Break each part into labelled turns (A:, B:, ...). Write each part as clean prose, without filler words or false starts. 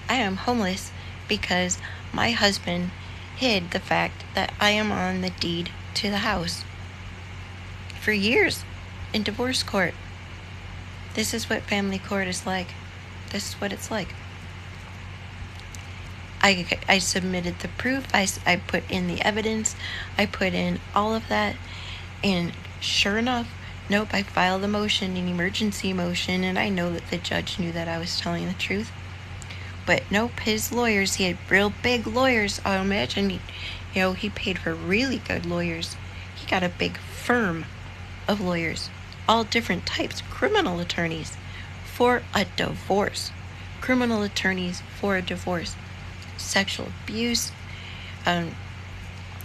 A: I am homeless because my husband hid the fact that I am on the deed to the house for years in divorce court. This is what family court is like. This is what it's like. I submitted the proof. I put in the evidence. I put in all of that. And sure enough, nope, I filed a motion, an emergency motion, and I know that the judge knew that I was telling the truth. But nope, his lawyers, he had real big lawyers. I imagine, he paid for really good lawyers. He got a big firm of lawyers, all different types, criminal attorneys for a divorce, criminal attorneys for a divorce, sexual abuse,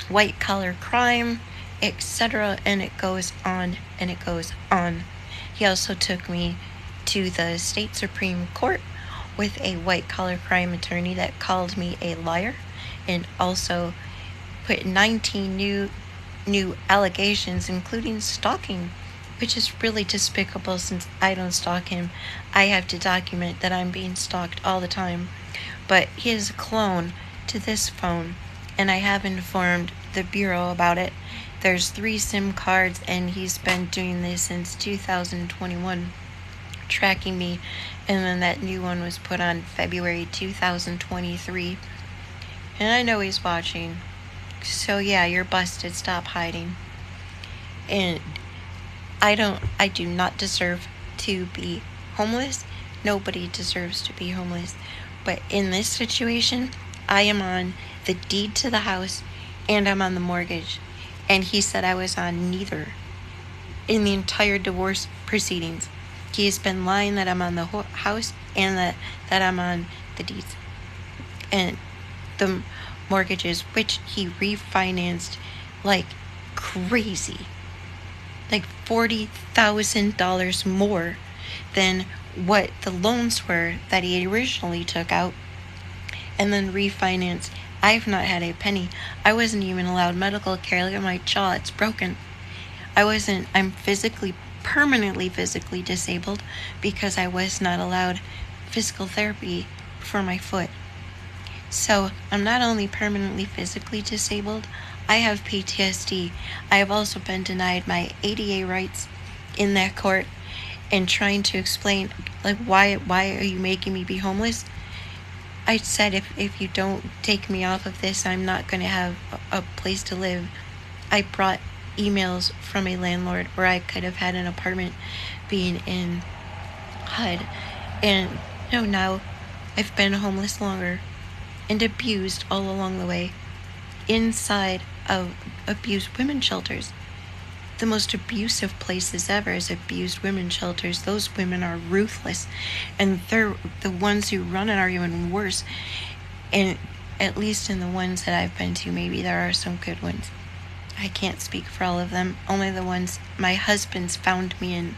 A: white collar crime, etc. And it goes on and it goes on. He also took me to the state Supreme Court with a white collar crime attorney that called me a liar and also put 19 new allegations, including stalking, which is really despicable since I don't stalk him. I have to document that I'm being stalked all the time. But he is a clone to this phone, and I have informed the Bureau about it. There's 3 SIM cards, and he's been doing this since 2021, tracking me, and then that new one was put on February 2023. And I know he's watching. So yeah, you're busted. Stop hiding. And I do not deserve to be homeless. Nobody deserves to be homeless. But in this situation, I am on the deed to the house and I'm on the mortgage. And he said I was on neither in the entire divorce proceedings. He has been lying that I'm on the house and that I'm on the deeds. And the mortgages, which he refinanced like crazy, like $40,000 more than what the loans were that he originally took out, and then refinanced. I've not had a penny. I wasn't even allowed medical care. Look at my jaw, it's broken. I'm permanently physically disabled because I was not allowed physical therapy for my foot. So I'm not only permanently physically disabled, I have PTSD. I have also been denied my ADA rights in that court and trying to explain, like, why are you making me be homeless? I said if you don't take me off of this, I'm not going to have a place to live. I brought emails from a landlord where I could have had an apartment being in HUD. And now I've been homeless longer and abused all along the way inside of abused women's shelters. The most abusive places ever is abused women's shelters. Those women are ruthless, and they're the ones who run it are even worse. And at least in the ones that I've been to, maybe there are some good ones. I can't speak for all of them, only the ones my husband's found me in.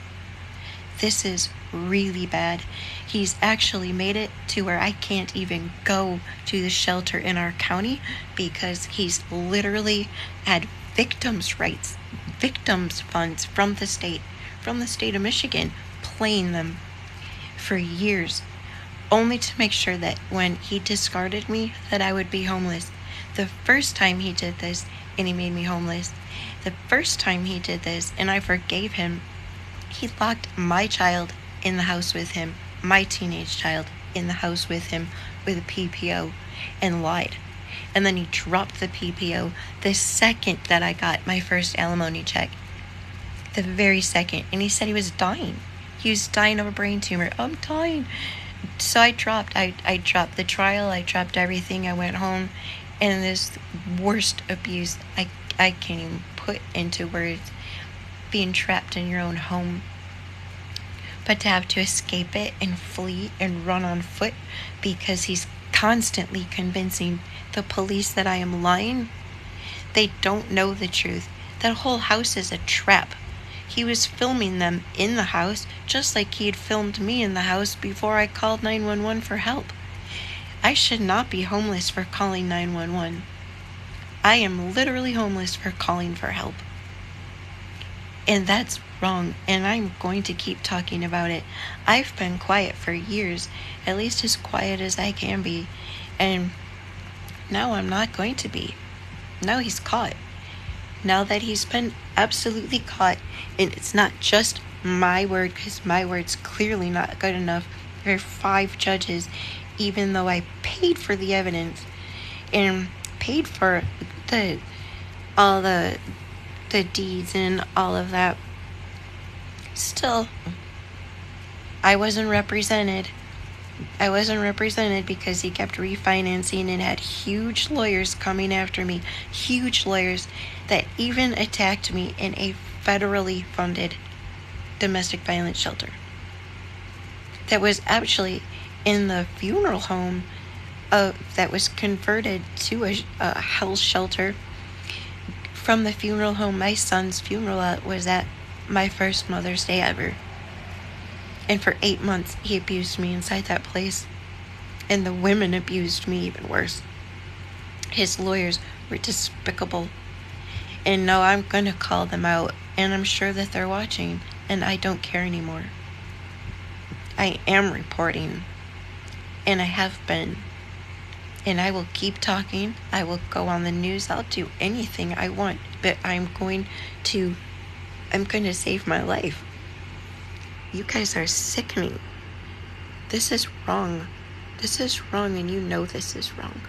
A: This is really bad. He's actually made it to where I can't even go to the shelter in our county because he's literally had victims' funds from the state of Michigan, playing them for years, only to make sure that when he discarded me, that I would be homeless. The first time he did this, and he made me homeless, the first time he did this, and I forgave him, he locked my child in the house with him, my teenage child in the house with him, with a PPO, and lied. And then he dropped the PPO the second that I got my first alimony check. The very second. And he said he was dying. He was dying of a brain tumor. I'm dying. So I dropped the trial. I dropped everything. I went home. And this worst abuse, I can't even put into words. Being trapped in your own home. But to have to escape it and flee and run on foot because he's constantly convincing the police that I am lying. They don't know the truth. That whole house is a trap. He was filming them in the house just like he had filmed me in the house before I called 911 for help. I should not be homeless for calling 911. I am literally homeless for calling for help. And that's wrong, and I'm going to keep talking about it. I've been quiet for years, at least as quiet as I can be, and now I'm not going to be. Now he's caught. Now that he's been absolutely caught, and it's not just my word, because my word's clearly not good enough. There are 5 judges, even though I paid for the evidence and paid for the all the deeds and all of that. Still, I wasn't represented. I wasn't represented because he kept refinancing and had huge lawyers coming after me. Huge lawyers that even attacked me in a federally funded domestic violence shelter. That was actually in the funeral home that was converted to a health shelter. From the funeral home my son's funeral was at my first Mother's Day ever. And for 8 months, he abused me inside that place. And the women abused me even worse. His lawyers were despicable. And no, I'm going to call them out. And I'm sure that they're watching. And I don't care anymore. I am reporting. And I have been. And I will keep talking. I will go on the news. I'll do anything I want. But I'm going to save my life. You guys are sickening. This is wrong. This is wrong, and you know this is wrong.